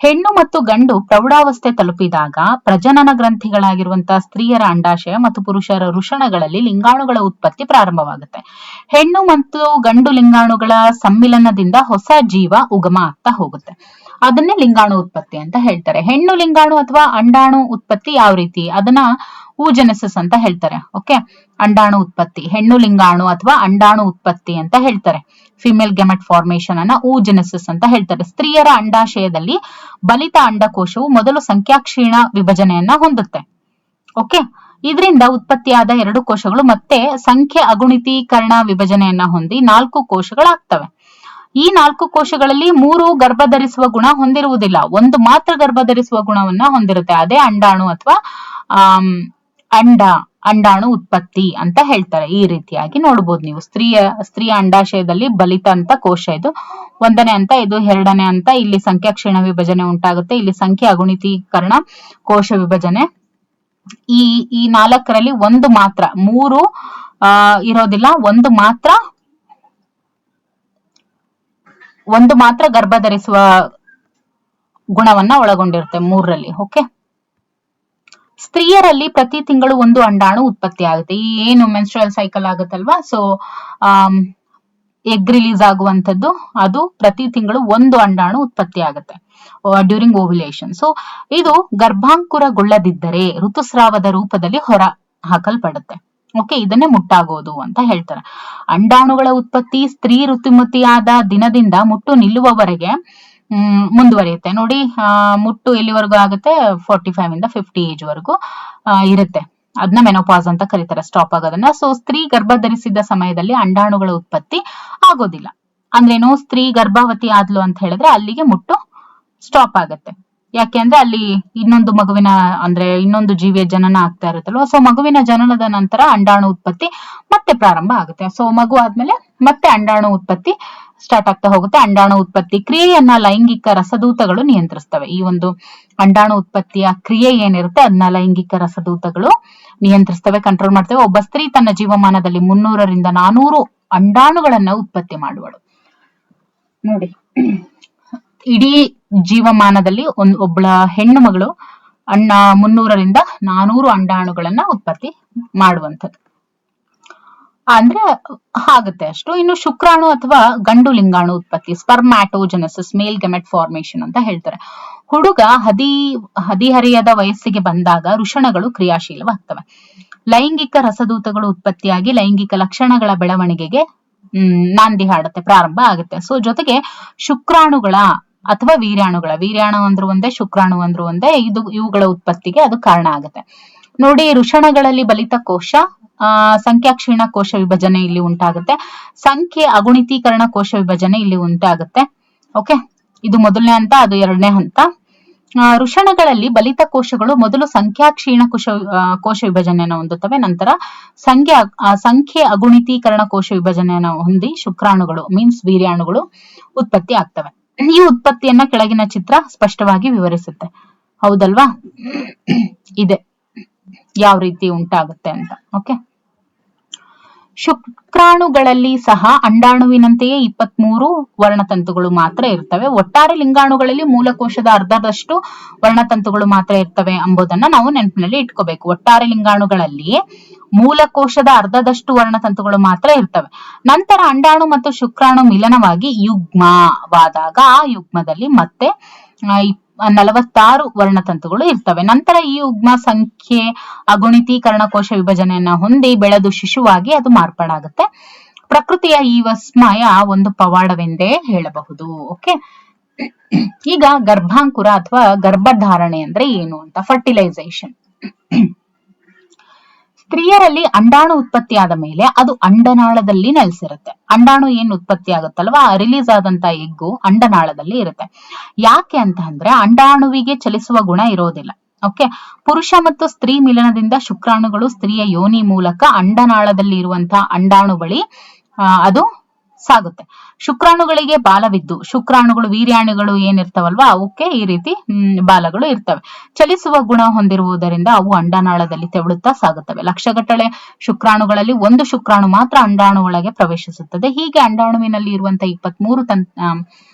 ಹೆಣ್ಣು ಮತ್ತು ಗಂಡು ಪ್ರೌಢಾವಸ್ಥೆ ತಲುಪಿದಾಗ ಪ್ರಜನನ ಗ್ರಂಥಿಗಳಾಗಿರುವಂತಹ ಸ್ತ್ರೀಯರ ಅಂಡಾಶಯ ಮತ್ತು ಪುರುಷರ ವೃಷಣಗಳಲ್ಲಿ ಲಿಂಗಾಣುಗಳ ಉತ್ಪತ್ತಿ ಪ್ರಾರಂಭವಾಗುತ್ತೆ. ಹೆಣ್ಣು ಮತ್ತು ಗಂಡು ಲಿಂಗಾಣುಗಳ ಸಮ್ಮಿಲನದಿಂದ ಹೊಸ ಜೀವ ಉಗಮ ಆಗ್ತಾ ಹೋಗುತ್ತೆ. ಅದನ್ನೇ ಲಿಂಗಾಣು ಉತ್ಪತ್ತಿ ಅಂತ ಹೇಳ್ತಾರೆ. ಹೆಣ್ಣು ಲಿಂಗಾಣು ಅಥವಾ ಅಂಡಾಣು ಉತ್ಪತ್ತಿ ಯಾವ ರೀತಿ, ಅದನ್ನ ಊಜೆನೆಸಿಸ್ ಅಂತ ಹೇಳ್ತಾರೆ. ಓಕೆ, ಅಂಡಾಣು ಉತ್ಪತ್ತಿ, ಹೆಣ್ಣು ಲಿಂಗಾಣು ಅಥವಾ ಅಂಡಾಣು ಉತ್ಪತ್ತಿ ಅಂತ ಹೇಳ್ತಾರೆ. ಫಿಮೇಲ್ ಗೆಮೆಟ್ ಫಾರ್ಮೇಶನ್ ಅನ್ನ ಊಜೆನೆಸಿಸ್ ಅಂತ ಹೇಳ್ತಾರೆ. ಸ್ತ್ರೀಯರ ಅಂಡಾಶಯದಲ್ಲಿ ಬಲಿತ ಅಂಡಕೋಶವು ಮೊದಲು ಸಂಖ್ಯಾಕ್ಷೀಣ ವಿಭಜನೆಯನ್ನ ಹೊಂದುತ್ತೆ. ಓಕೆ, ಇದರಿಂದ ಉತ್ಪತ್ತಿಯಾದ ಎರಡು ಕೋಶಗಳು ಮತ್ತೆ ಸಂಖ್ಯೆ ಅಗುಣಿತೀಕರಣ ವಿಭಜನೆಯನ್ನ ಹೊಂದಿ 4 ಕೋಶಗಳಾಗ್ತವೆ. ಈ 4 ಕೋಶಗಳಲ್ಲಿ 3 ಗರ್ಭಧರಿಸುವ ಗುಣ ಹೊಂದಿರುವುದಿಲ್ಲ, ಒಂದು ಮಾತ್ರ ಗರ್ಭಧರಿಸುವ ಗುಣವನ್ನ ಹೊಂದಿರುತ್ತೆ. ಅದೇ ಅಂಡಾಣು ಅಥವಾ ಅಂಡಾಣು ಉತ್ಪತ್ತಿ ಅಂತ ಹೇಳ್ತಾರೆ. ಈ ರೀತಿಯಾಗಿ ನೋಡ್ಬೋದು ನೀವು. ಸ್ತ್ರೀಯ ಅಂಡಾಶಯದಲ್ಲಿ ಬಲಿತ ಅಂತ ಕೋಶ ಇದು 1ನೇ ಹಂತ, ಇದು 2ನೇ ಹಂತ. ಇಲ್ಲಿ ಸಂಖ್ಯಾಕ್ಷೀಣ ವಿಭಜನೆ ಉಂಟಾಗುತ್ತೆ, ಇಲ್ಲಿ ಸಂಖ್ಯೆ ಅಗುಣಿತೀಕರಣ ಕೋಶ ವಿಭಜನೆ. ಈ 4ರಲ್ಲಿ ಒಂದು ಮಾತ್ರ, 3 ಇರೋದಿಲ್ಲ, ಒಂದು ಮಾತ್ರ ಗರ್ಭಧರಿಸುವ ಗುಣವನ್ನ ಒಳಗೊಂಡಿರುತ್ತೆ 3ರಲ್ಲಿ. ಓಕೆ, ಸ್ತ್ರೀಯರಲ್ಲಿ ಪ್ರತಿ ತಿಂಗಳು ಒಂದು ಅಂಡಾಣು ಉತ್ಪತ್ತಿ ಆಗುತ್ತೆ. ಈ ಏನು menstrual cycle ಆಗುತ್ತಲ್ವಾ, so egg release ಆಗುವಂತದ್ದು, ಅದು ಪ್ರತಿ ತಿಂಗಳು ಒಂದು ಅಂಡಾಣು ಉತ್ಪತ್ತಿ ಆಗುತ್ತೆ ಡ್ಯೂರಿಂಗ್ ಓವ್ಯುಲೇಷನ್. ಸೊ ಇದು ಗರ್ಭಾಂಕುರಗೊಳ್ಳದಿದ್ದರೆ ಋತುಸ್ರಾವದ ರೂಪದಲ್ಲಿ ಹೊರ ಹಾಕಲ್ಪಡುತ್ತೆ. ಓಕೆ, ಇದನ್ನೇ ಮುಟ್ಟಾಗೋದು ಅಂತ ಹೇಳ್ತಾರೆ. ಅಂಡಾಣುಗಳ ಉತ್ಪತ್ತಿ ಸ್ತ್ರೀ ಋತುಮತಿಯಾದ ದಿನದಿಂದ ಮುಟ್ಟು ನಿಲ್ಲುವವರೆಗೆ ಮುಂದುವರಿಯುತ್ತೆ. ನೋಡಿ, ಮುಟ್ಟು ಎಲ್ಲಿವರೆಗೂ ಆಗುತ್ತೆ, 45 ಇಂದ 50 ಏಜ್ ವರೆಗೂ ಇರುತ್ತೆ. ಅದನ್ನ ಮೆನೋಪಾಸ್ ಅಂತ ಕರೀತಾರೆ, ಸ್ಟಾಪ್ ಆಗೋದನ್ನ. ಸೊ ಸ್ತ್ರೀ ಗರ್ಭಧರಿಸಿದ ಸಮಯದಲ್ಲಿ ಅಂಡಾಣುಗಳ ಉತ್ಪತ್ತಿ ಆಗೋದಿಲ್ಲ. ಅಂದ್ರೇನು, ಸ್ತ್ರೀ ಗರ್ಭವತಿ ಆದ್ಲು ಅಂತ ಹೇಳಿದ್ರೆ ಅಲ್ಲಿಗೆ ಮುಟ್ಟು ಸ್ಟಾಪ್ ಆಗುತ್ತೆ. ಯಾಕೆ ಅಂದ್ರೆ ಅಲ್ಲಿ ಇನ್ನೊಂದು ಜೀವಿಯ ಜನನ ಆಗ್ತಾ ಇರುತ್ತಲ್ವ. ಸೊ ಮಗುವಿನ ಜನನದ ನಂತರ ಅಂಡಾಣು ಉತ್ಪತ್ತಿ ಮತ್ತೆ ಪ್ರಾರಂಭ ಆಗುತ್ತೆ. ಸೊ ಮಗು ಆದ್ಮೇಲೆ ಮತ್ತೆ ಅಂಡಾಣು ಉತ್ಪತ್ತಿ ಸ್ಟಾರ್ಟ್ ಆಗ್ತಾ ಹೋಗುತ್ತೆ. ಅಂಡಾಣು ಉತ್ಪತ್ತಿ ಕ್ರಿಯೆಯನ್ನ ಲೈಂಗಿಕ ರಸದೂತಗಳು ನಿಯಂತ್ರಿಸ್ತವೆ. ಈ ಒಂದು ಅಂಡಾಣು ಉತ್ಪತ್ತಿಯ ಕ್ರಿಯೆ ಏನಿರುತ್ತೆ ಅದನ್ನ ಲೈಂಗಿಕ ರಸದೂತಗಳು ನಿಯಂತ್ರಿಸ್ತವೆ, ಕಂಟ್ರೋಲ್ ಮಾಡ್ತವೆ. ಒಬ್ಬ ಸ್ತ್ರೀ ತನ್ನ ಜೀವಮಾನದಲ್ಲಿ 300 ರಿಂದ 400 ಅಂಡಾಣುಗಳನ್ನ ಉತ್ಪತ್ತಿ ಮಾಡುವಳು. ನೋಡಿ, ಇಡೀ ಜೀವಮಾನದಲ್ಲಿ ಒಬ್ಬಳ ಹೆಣ್ಣು ಮಗಳು 300 ರಿಂದ 400 ಅಂಡಾಣುಗಳನ್ನ ಉತ್ಪತ್ತಿ ಮಾಡುವಂಥದ್ದು ಅಂದ್ರೆ ಆಗುತ್ತೆ ಅಷ್ಟು. ಇನ್ನು ಶುಕ್ರಾಣು ಅಥವಾ ಗಂಡು ಲಿಂಗಾಣು ಉತ್ಪತ್ತಿ, ಸ್ಪರ್ಮ್ಯಾಟೋಜೆನೆಸಿಸ್, ಮೇಲ್ ಗೆಮೆಟ್ ಫಾರ್ಮೇಶನ್ ಅಂತ ಹೇಳ್ತಾರೆ. ಹುಡುಗ ಹದಿಹರಿಯದ ವಯಸ್ಸಿಗೆ ಬಂದಾಗ ವೃಷಣಗಳು ಕ್ರಿಯಾಶೀಲವಾಗ್ತವೆ. ಲೈಂಗಿಕ ರಸದೂತಗಳು ಉತ್ಪತ್ತಿಯಾಗಿ ಲೈಂಗಿಕ ಲಕ್ಷಣಗಳ ಬೆಳವಣಿಗೆಗೆ ನಾಂದಿ ಹಾಡುತ್ತೆ, ಪ್ರಾರಂಭ ಆಗುತ್ತೆ. ಸೊ ಜೊತೆಗೆ ಶುಕ್ರಾಣುಗಳ ಅಥವಾ ವೀರ್ಯಾಣು ಅಂದ್ರೂ ಒಂದೇ, ಶುಕ್ರಾಣು ಅಂದ್ರೂ ಒಂದೇ, ಇವುಗಳ ಉತ್ಪತ್ತಿಗೆ ಅದು ಕಾರಣ ಆಗುತ್ತೆ. ನೋಡಿ, ವೃಷಣಗಳಲ್ಲಿ ಬಲಿತ ಕೋಶ, ಸಂಖ್ಯಾಕ್ಷೀಣ ಕೋಶ ವಿಭಜನೆ ಇಲ್ಲಿ ಉಂಟಾಗುತ್ತೆ. ಸಂಖ್ಯೆ ಅಗುಣಿತೀಕರಣ ಕೋಶ ವಿಭಜನೆ ಇಲ್ಲಿ ಉಂಟಾಗುತ್ತೆ. ಓಕೆ, ಇದು ಮೊದಲನೇ ಹಂತ, ಅದು 2ನೇ ಹಂತ. ವೃಷಣಗಳಲ್ಲಿ ಬಲಿತ ಕೋಶಗಳು ಮೊದಲು ಸಂಖ್ಯಾಕ್ಷೀಣ ಕೋಶ ವಿಭಜನೆಯನ್ನು ಹೊಂದುತ್ತವೆ, ನಂತರ ಸಂಖ್ಯೆ ಅಗುಣಿತೀಕರಣ ಕೋಶ ವಿಭಜನೆಯನ್ನು ಹೊಂದಿ ಶುಕ್ರಾಣುಗಳು ಮೀನ್ಸ್ ವೀರ್ಯಾಣುಗಳು ಉತ್ಪತ್ತಿ ಆಗ್ತವೆ. ಈ ಉತ್ಪತ್ತಿಯನ್ನ ಕೆಳಗಿನ ಚಿತ್ರ ಸ್ಪಷ್ಟವಾಗಿ ವಿವರಿಸುತ್ತೆ, ಹೌದಲ್ವಾ? ಇದೆ ಯಾವ ರೀತಿ ಉಂಟಾಗುತ್ತೆ ಅಂತ. ಓಕೆ, ಶುಕ್ರಾಣುಗಳಲ್ಲಿ ಸಹ ಅಂಡಾಣುವಿನಂತೆಯೇ 23 ವರ್ಣತಂತುಗಳು ಮಾತ್ರ ಇರ್ತವೆ. ಒಟ್ಟಾರೆ ಲಿಂಗಾಣುಗಳಲ್ಲಿ ಮೂಲಕೋಶದ ಅರ್ಧದಷ್ಟು ವರ್ಣತಂತುಗಳು ಮಾತ್ರ ಇರ್ತವೆ ಎಂಬುದನ್ನ ನಾವು ನೆನಪಿನಲ್ಲಿ ಇಟ್ಕೋಬೇಕು. ಒಟ್ಟಾರೆ ಲಿಂಗಾಣುಗಳಲ್ಲಿ ಮೂಲಕೋಶದ ಅರ್ಧದಷ್ಟು ವರ್ಣತಂತುಗಳು ಮಾತ್ರ ಇರ್ತವೆ. ನಂತರ ಅಂಡಾಣು ಮತ್ತು ಶುಕ್ರಾಣು ಮಿಲನವಾಗಿ ಯುಗ್ಮವಾದಾಗ ಆ ಯುಗ್ಮದಲ್ಲಿ ಮತ್ತೆ 46 ವರ್ಣತಂತುಗಳು ಇರ್ತವೆ. ನಂತರ ಈ ಯುಗ್ಮ ಸಂಖ್ಯೆ ಅಗುಣಿತೀಕರಣ ಕೋಶ ವಿಭಜನೆಯನ್ನ ಹೊಂದಿ ಬೆಳೆದು ಶಿಶುವಾಗಿ ಅದು ಮಾರ್ಪಾಡಾಗುತ್ತೆ. ಪ್ರಕೃತಿಯ ಈ ವಿಸ್ಮಯ ಒಂದು ಪವಾಡವೆಂದೇ ಹೇಳಬಹುದು. ಓಕೆ, ಈಗ ಗರ್ಭಾಂಕುರ ಅಥವಾ ಗರ್ಭಧಾರಣೆ ಅಂದ್ರೆ ಏನು ಅಂತ. ಫರ್ಟಿಲೈಸೇಷನ್. ಸ್ತ್ರೀಯರಲ್ಲಿ ಅಂಡಾಣು ಉತ್ಪತ್ತಿ ಆದ ಮೇಲೆ ಅದು ಅಂಡನಾಳದಲ್ಲಿ ನೆಲೆಸಿರುತ್ತೆ. ಅಂಡಾಣು ಏನ್ ಉತ್ಪತ್ತಿ ಆಗುತ್ತಲ್ವಾ, ರಿಲೀಸ್ ಆದಂತ ಎಗ್ಗು ಅಂಡನಾಳದಲ್ಲಿ ಇರುತ್ತೆ. ಯಾಕೆ ಅಂತ ಅಂದ್ರೆ ಅಂಡಾಣುವಿಗೆ ಚಲಿಸುವ ಗುಣ ಇರೋದಿಲ್ಲ. ಓಕೆ, ಪುರುಷ ಮತ್ತು ಸ್ತ್ರೀ ಮಿಲನದಿಂದ ಶುಕ್ರಾಣುಗಳು ಸ್ತ್ರೀಯ ಯೋನಿ ಮೂಲಕ ಅಂಡನಾಳದಲ್ಲಿ ಇರುವಂತಹ ಅಂಡಾಣು ಬಳಿ ಅದು ಸಾಗುತ್ತೆ. ಶುಕ್ರಾಣುಗಳಿಗೆ ಬಾಲವಿದ್ದು, ಶುಕ್ರಾಣುಗಳು ವೀರ್ಯಾಣುಗಳು ಏನಿರ್ತಾವಲ್ವಾ ಅವಕ್ಕೆ ಈ ರೀತಿ ಬಾಲಗಳು ಇರ್ತವೆ. ಚಲಿಸುವ ಗುಣ ಹೊಂದಿರುವುದರಿಂದ ಅವು ಅಂಡನಾಳದಲ್ಲಿ ತೆವಳುತ್ತಾ ಸಾಗುತ್ತವೆ. ಲಕ್ಷಗಟ್ಟಲೆ ಶುಕ್ರಾಣುಗಳಲ್ಲಿ ಒಂದು ಶುಕ್ರಾಣು ಮಾತ್ರ ಅಂಡಾಣು ಒಳಗೆ ಪ್ರವೇಶಿಸುತ್ತದೆ. ಹೀಗೆ ಅಂಡಾಣುವಿನಲ್ಲಿ ಇರುವಂತಹ 23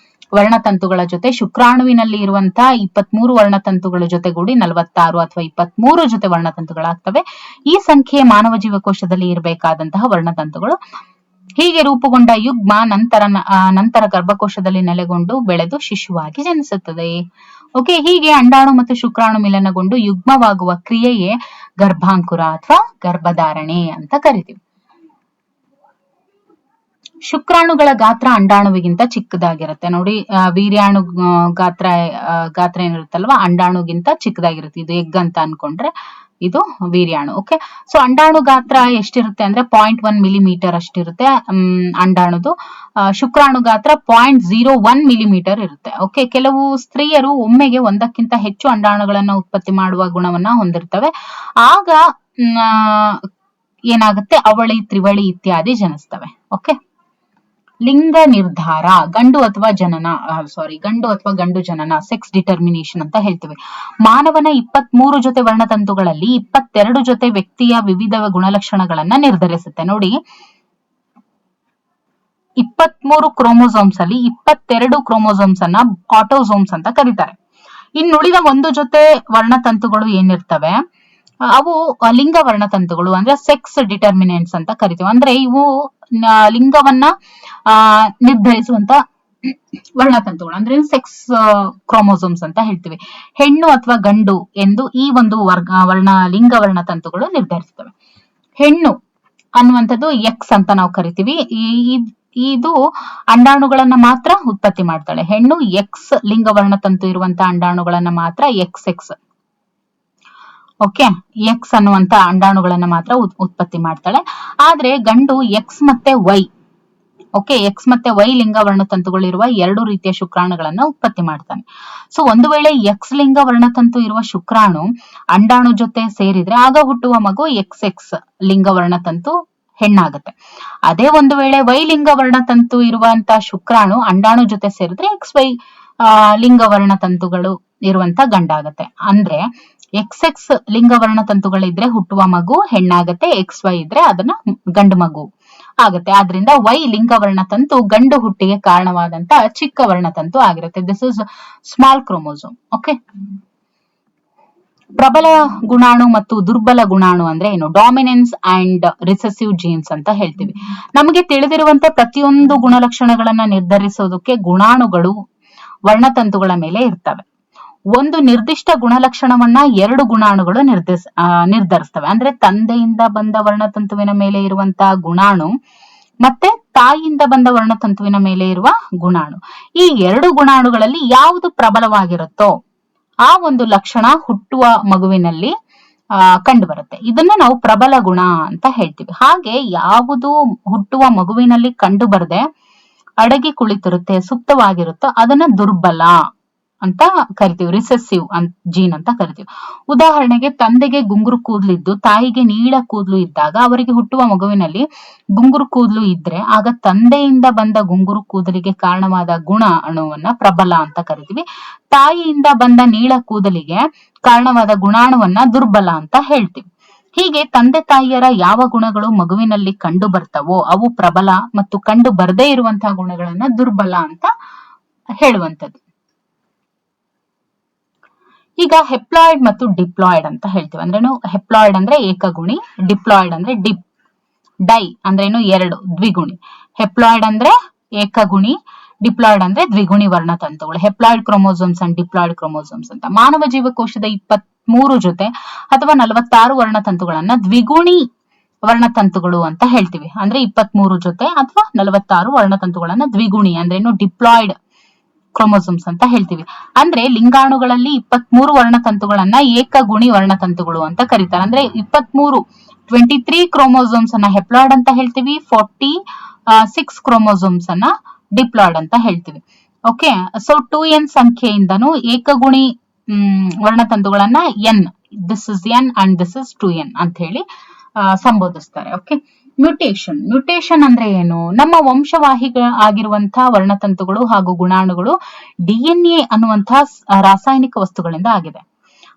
ವರ್ಣತಂತುಗಳ ಜೊತೆ ಶುಕ್ರಾಣುವಿನಲ್ಲಿ ಇರುವಂತಹ 23 ವರ್ಣತಂತುಗಳ ಜೊತೆಗೂಡಿ 46 ಅಥವಾ 23 ಜೊತೆ ವರ್ಣತಂತುಗಳಾಗ್ತವೆ. ಈ ಸಂಖ್ಯೆ ಮಾನವ ಜೀವಕೋಶದಲ್ಲಿ ಇರಬೇಕಾದಂತಹ ವರ್ಣತಂತುಗಳು. ಹೀಗೆ ರೂಪುಗೊಂಡ ಯುಗ್ಮ ನಂತರ ಗರ್ಭಕೋಶದಲ್ಲಿ ನೆಲೆಗೊಂಡು ಬೆಳೆದು ಶಿಶುವಾಗಿ ಜನಿಸುತ್ತದೆ. ಓಕೆ, ಹೀಗೆ ಅಂಡಾಣು ಮತ್ತು ಶುಕ್ರಾಣು ಮಿಲನಗೊಂಡು ಯುಗ್ಮವಾಗುವ ಕ್ರಿಯೆಯೇ ಗರ್ಭಾಂಕುರ ಅಥವಾ ಗರ್ಭಧಾರಣೆ ಅಂತ ಕರಿತೀವಿ. ಶುಕ್ರಾಣುಗಳ ಗಾತ್ರ ಅಂಡಾಣುವಿಗಿಂತ ಚಿಕ್ಕದಾಗಿರುತ್ತೆ. ನೋಡಿ, ವೀರ್ಯಾಣು ಗಾತ್ರ ಏನಿರುತ್ತಲ್ವಾ ಅಂಡಾಣುಗಿಂತ ಚಿಕ್ಕದಾಗಿರುತ್ತೆ. ಇದು ಎಗ್ ಅಂತ ಅನ್ಕೊಂಡ್ರೆ ಇದು ವೀರ್ಯಾಣು. ಓಕೆ, ಸೊ ಅಂಡಾಣು ಗಾತ್ರ ಎಷ್ಟಿರುತ್ತೆ ಅಂದ್ರೆ 0.1 ಮಿಲಿಮೀಟರ್ ಅಷ್ಟಿರುತ್ತೆ ಅಂಡಾಣುದು. ಶುಕ್ರಾಣು ಗಾತ್ರ 0.01 ಮಿಲಿಮೀಟರ್ ಇರುತ್ತೆ. ಓಕೆ, ಕೆಲವು ಸ್ತ್ರೀಯರು ಒಮ್ಮೆಗೆ ಒಂದಕ್ಕಿಂತ ಹೆಚ್ಚು ಅಂಡಾಣುಗಳನ್ನ ಉತ್ಪತ್ತಿ ಮಾಡುವ ಗುಣವನ್ನ ಹೊಂದಿರ್ತವೆ. ಆಗ ಏನಾಗುತ್ತೆ, ಅವಳಿ, ತ್ರಿವಳಿ ಇತ್ಯಾದಿ ಜನಿಸ್ತವೆ. ಓಕೆ, ಲಿಂಗ ನಿರ್ಧಾರ, ಗಂಡು ಅಥವಾ ಗಂಡು ಜನನ, ಸೆಕ್ಸ್ ಡಿಟರ್ಮಿನೇಷನ್ ಅಂತ ಹೇಳ್ತೀವಿ. ಮಾನವನ 23 ಜೊತೆ ವರ್ಣತಂತುಗಳಲ್ಲಿ 22 ಜೊತೆ ವ್ಯಕ್ತಿಯ ವಿವಿಧ ಗುಣಲಕ್ಷಣಗಳನ್ನ ನಿರ್ಧರಿಸುತ್ತೆ. ನೋಡಿ, 23 ಕ್ರೋಮೋಸೋಮ್ಸ್ ಅಲ್ಲಿ 22 ಕ್ರೋಮೋಸೋಮ್ಸ್ ಅನ್ನ ಆಟೋಸೋಮ್ಸ್ ಅಂತ ಕರೀತಾರೆ. ಇನ್ನುಳಿದ ಒಂದು ಜೊತೆ ವರ್ಣತಂತುಗಳು ಏನಿರ್ತವೆ ಅವು ಲಿಂಗ ವರ್ಣತಂತುಗಳು, ಅಂದ್ರೆ ಸೆಕ್ಸ್ ಡಿಟರ್ಮಿನೆಂಟ್ಸ್ ಅಂತ ಕರಿತೀವಿ. ಅಂದ್ರೆ ಇವು ಲಿಂಗವನ್ನ ನಿರ್ಧರಿಸುವಂತ ವರ್ಣತಂತುಗಳು, ಅಂದ್ರೆ ಸೆಕ್ಸ್ ಕ್ರೋಮೋಸೋಮ್ಸ್ ಅಂತ ಹೇಳ್ತೀವಿ. ಹೆಣ್ಣು ಅಥವಾ ಗಂಡು ಎಂದು ಈ ಒಂದು ಲಿಂಗ ವರ್ಣತಂತುಗಳು ನಿರ್ಧರಿಸ್ತವೆ. ಹೆಣ್ಣು ಅನ್ನುವಂಥದ್ದು ಎಕ್ಸ್ ಅಂತ ನಾವು ಕರಿತೀವಿ. ಇದು ಅಂಡಾಣುಗಳನ್ನ ಮಾತ್ರ ಉತ್ಪತ್ತಿ ಮಾಡ್ತಾಳೆ. ಹೆಣ್ಣು ಎಕ್ಸ್ ಲಿಂಗ ವರ್ಣತಂತು ಇರುವಂತಹ ಅಂಡಾಣುಗಳನ್ನ ಮಾತ್ರ ಎಕ್ಸ್ ಓಕೆ, ಎಕ್ಸ್ ಅನ್ನುವಂತ ಅಂಡಾಣುಗಳನ್ನ ಮಾತ್ರ ಉತ್ಪತ್ತಿ ಮಾಡ್ತಾಳೆ. ಆದ್ರೆ ಗಂಡು ಎಕ್ಸ್ ಮತ್ತೆ ವೈ, ಓಕೆ, ಎಕ್ಸ್ ಮತ್ತೆ ವೈ ಲಿಂಗ ವರ್ಣತಂತುಗಳಿರುವ 2 ರೀತಿಯ ಶುಕ್ರಾಣುಗಳನ್ನ ಉತ್ಪತ್ತಿ ಮಾಡ್ತಾನೆ. ಸೊ ಒಂದು ವೇಳೆ ಎಕ್ಸ್ ಲಿಂಗ ವರ್ಣತಂತು ಇರುವ ಶುಕ್ರಾಣು ಅಂಡಾಣು ಜೊತೆ ಸೇರಿದ್ರೆ ಆಗ ಹುಟ್ಟುವ ಮಗು ಎಕ್ಸ್ ಲಿಂಗ ವರ್ಣತಂತು ಹೆಣ್ಣಾಗುತ್ತೆ. ಅದೇ ಒಂದು ವೇಳೆ ವೈ ಲಿಂಗ ವರ್ಣತಂತು ಇರುವಂತ ಶುಕ್ರಾಣು ಅಂಡಾಣು ಜೊತೆ ಸೇರಿದ್ರೆ XY ಲಿಂಗ ವರ್ಣತಂತುಗಳು ಇರುವಂತ ಗಂಡಾಗತ್ತೆ. ಅಂದ್ರೆ XX ಲಿಂಗ ವರ್ಣತಂತುಗಳಿದ್ರೆ ಹುಟ್ಟುವ ಮಗು ಹೆಣ್ಣಾಗತ್ತೆ, XY ಇದ್ರೆ ಅದನ್ನ ಗಂಡು ಮಗು ಆಗತ್ತೆ. ಆದ್ರಿಂದ ವೈ ಲಿಂಗ ವರ್ಣತಂತು ಗಂಡು ಹುಟ್ಟಿಗೆ ಕಾರಣವಾದಂತ ಚಿಕ್ಕ ವರ್ಣತಂತು ಆಗಿರುತ್ತೆ. This is small chromosome. Okay, ಪ್ರಬಲ ಗುಣಾಣು ಮತ್ತು ದುರ್ಬಲ ಗುಣಾಣು ಅಂದ್ರೆ ಏನು? ಡಾಮಿನೆನ್ಸ್ ಅಂಡ್ ರಿಸೆಸಿವ್ ಜೀನ್ಸ್ ಅಂತ ಹೇಳ್ತೀವಿ. ನಮಗೆ ತಿಳಿದಿರುವಂತೆ ಪ್ರತಿಯೊಂದು ಗುಣಲಕ್ಷಣಗಳನ್ನ ನಿರ್ಧರಿಸೋದಕ್ಕೆ ಗುಣಾಣುಗಳು ವರ್ಣತಂತುಗಳ ಮೇಲೆ ಇರ್ತವೆ. ಒಂದು ನಿರ್ದಿಷ್ಟ ಗುಣಲಕ್ಷಣವನ್ನ 2 ಗುಣಾಣುಗಳು ನಿರ್ಧರಿಸ್ತವೆ. ಅಂದ್ರೆ ತಂದೆಯಿಂದ ಬಂದ ವರ್ಣತಂತುವಿನ ಮೇಲೆ ಇರುವಂತಹ ಗುಣಾಣು ಮತ್ತೆ ತಾಯಿಯಿಂದ ಬಂದ ವರ್ಣತಂತುವಿನ ಮೇಲೆ ಇರುವ ಗುಣಾಣು. ಈ 2 ಗುಣಾಣುಗಳಲ್ಲಿ ಯಾವುದು ಪ್ರಬಲವಾಗಿರುತ್ತೋ ಆ ಒಂದು ಲಕ್ಷಣ ಹುಟ್ಟುವ ಮಗುವಿನಲ್ಲಿ ಕಂಡು ಬರುತ್ತೆ. ಇದನ್ನ ನಾವು ಪ್ರಬಲ ಗುಣ ಅಂತ ಹೇಳ್ತೀವಿ. ಹಾಗೆ ಯಾವುದು ಹುಟ್ಟುವ ಮಗುವಿನಲ್ಲಿ ಕಂಡು ಬರದೆ ಅಡಗಿ ಕುಳಿತಿರುತ್ತೆ, ಸುಪ್ತವಾಗಿರುತ್ತೋ ಅದನ್ನ ದುರ್ಬಲ ಅಂತ ಕರಿತೀವಿ, ರಿಸೆಸಿವ್ ಜೀನ್ ಅಂತ ಕರಿತೀವಿ. ಉದಾಹರಣೆಗೆ ತಂದೆಗೆ ಗುಂಗುರು ಕೂದಲಿದ್ದು ತಾಯಿಗೆ ನೀಳ ಕೂದಲು ಇದ್ದಾಗ ಅವರಿಗೆ ಹುಟ್ಟುವ ಮಗುವಿನಲ್ಲಿ ಗುಂಗುರು ಕೂದಲು ಇದ್ರೆ ಆಗ ತಂದೆಯಿಂದ ಬಂದ ಗುಂಗುರು ಕೂದಲಿಗೆ ಕಾರಣವಾದ ಗುಣ ಅಣುವನ್ನ ಪ್ರಬಲ ಅಂತ ಕರಿತೀವಿ. ತಾಯಿಯಿಂದ ಬಂದ ನೀಳ ಕೂದಲಿಗೆ ಕಾರಣವಾದ ಗುಣಾಣುವನ್ನ ದುರ್ಬಲ ಅಂತ ಹೇಳ್ತೀವಿ. ಹೀಗೆ ತಂದೆ ತಾಯಿಯರ ಯಾವ ಗುಣಗಳು ಮಗುವಿನಲ್ಲಿ ಕಂಡು ಬರ್ತವೋ ಅವು ಪ್ರಬಲ ಮತ್ತು ಕಂಡು ಬರದೇ ಇರುವಂತಹ ಗುಣಗಳನ್ನ ದುರ್ಬಲ ಅಂತ ಹೇಳುವಂಥದ್ದು. ಈಗ ಹೆಪ್ಲಾಯ್ಡ್ ಮತ್ತು ಡಿಪ್ಲಾಯ್ಡ್ ಅಂತ ಹೇಳ್ತೀವಿ. ಅಂದ್ರೇನು? ಹೆಪ್ಲಾಯ್ಡ್ ಅಂದ್ರೆ ಏಕಗುಣಿ, ಡಿಪ್ಲಾಯ್ಡ್ ಅಂದ್ರೆ ಡೈ ಅಂದ್ರೇನು 2 ದ್ವಿಗುಣಿ. ಹೆಪ್ಲಾಯ್ಡ್ ಅಂದ್ರೆ ಏಕಗುಣಿ, ಡಿಪ್ಲಾಯ್ಡ್ ಅಂದ್ರೆ ದ್ವಿಗುಣಿ ವರ್ಣತಂತುಗಳು. Haploid chromosomes and diploid chromosomes ಅಂತ. ಮಾನವ ಜೀವಕೋಶದ 23 ಜೊತೆ ಅಥವಾ 46 ವರ್ಣತಂತುಗಳನ್ನ ದ್ವಿಗುಣಿ ವರ್ಣತಂತುಗಳು ಅಂತ ಹೇಳ್ತೀವಿ. ಅಂದ್ರೆ 23 ಜೊತೆ ಅಥವಾ 46 ವರ್ಣತಂತುಗಳನ್ನ ದ್ವಿಗುಣಿ ಅಂದ್ರೇನು ಡಿಪ್ಲಾಯ್ಡ್ ಕ್ರೋಮೋಸೋಮ್ಸ್ ಅಂತ ಹೇಳ್ತೀವಿ. ಅಂದ್ರೆ ಲಿಂಗಾಣುಗಳಲ್ಲಿ 23 ವರ್ಣತಂತುಗಳನ್ನ ಏಕಗುಣಿ ವರ್ಣತಂತುಗಳು ಅಂತ ಕರೀತಾರೆ. ಅಂದ್ರೆ 23 23 ಕ್ರೋಮೋಸೋಮ್ಸ್ ಅನ್ನ ಹೆಪ್ಲಾಯ್ಡ್ ಅಂತ ಹೇಳ್ತೀವಿ, 46 ಕ್ರೋಮೋಸೋಮ್ಸ್ ಅನ್ನ ಡಿಪ್ಲಾಯ್ಡ್ ಅಂತ ಹೇಳ್ತೀವಿ. ಓಕೆ, ಸೊ 2n ಸಂಖ್ಯೆಯಿಂದನೂ ಏಕಗುಣಿ ವರ್ಣತಂತುಗಳನ್ನ n, this is n and this is 2n ಅಂತ ಹೇಳಿ ಸಂಬೋಧಿಸ್ತಾರೆ. ಓಕೆ, ಮ್ಯೂಟೇಶನ್ ಅಂದ್ರೆ ಏನು? ನಮ್ಮ ವಂಶವಾಹಿಗಳ ಆಗಿರುವಂತಹ ವರ್ಣತಂತುಗಳು ಹಾಗೂ ಗುಣಾಣುಗಳು DNA ಅನ್ನುವಂತಹ ರಾಸಾಯನಿಕ ವಸ್ತುಗಳಿಂದ ಆಗಿದೆ,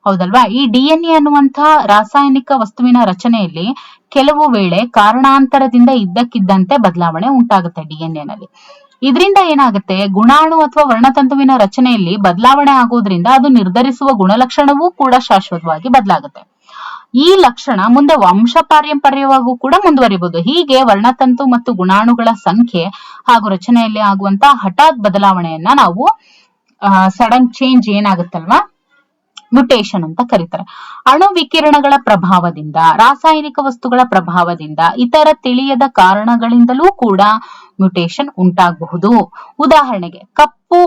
ಹೌದಲ್ವಾ? ಈ DNA ಅನ್ನುವಂತಹ ರಾಸಾಯನಿಕ ವಸ್ತುವಿನ ರಚನೆಯಲ್ಲಿ ಕೆಲವು ವೇಳೆ ಕಾರಣಾಂತರದಿಂದ ಇದ್ದಕ್ಕಿದ್ದಂತೆ ಬದಲಾವಣೆ ಉಂಟಾಗುತ್ತೆ DNA ನಲ್ಲಿ. ಇದರಿಂದ ಏನಾಗುತ್ತೆ, ಗುಣಾಣು ಅಥವಾ ವರ್ಣತಂತುವಿನ ರಚನೆಯಲ್ಲಿ ಬದಲಾವಣೆ ಆಗೋದ್ರಿಂದ ಅದು ನಿರ್ಧರಿಸುವ ಗುಣಲಕ್ಷಣವೂ ಕೂಡ ಶಾಶ್ವತವಾಗಿ ಬದಲಾಗುತ್ತೆ. ಈ ಲಕ್ಷಣ ಮುಂದೆ ವಂಶ ಪಾರಂಪರ್ಯವಾಗೂ ಕೂಡ ಮುಂದುವರಿಬಹುದು. ಹೀಗೆ ವರ್ಣತಂತು ಮತ್ತು ಗುಣಾಣುಗಳ ಸಂಖ್ಯೆ ಹಾಗೂ ರಚನೆಯಲ್ಲಿ ಆಗುವಂತಹ ಹಠಾತ್ ಬದಲಾವಣೆಯನ್ನ ನಾವು ಸಡನ್ ಚೇಂಜ್ ಏನಾಗುತ್ತಲ್ವಾ, ಮ್ಯುಟೇಶನ್ ಅಂತ ಕರೀತಾರೆ. ಅಣು ವಿಕಿರಣಗಳ ಪ್ರಭಾವದಿಂದ, ರಾಸಾಯನಿಕ ವಸ್ತುಗಳ ಪ್ರಭಾವದಿಂದ, ಇತರ ತಿಳಿಯದ ಕಾರಣಗಳಿಂದಲೂ ಕೂಡ ಮ್ಯುಟೇಶನ್ ಉಂಟಾಗಬಹುದು. ಉದಾಹರಣೆಗೆ ಕಪ್ಪು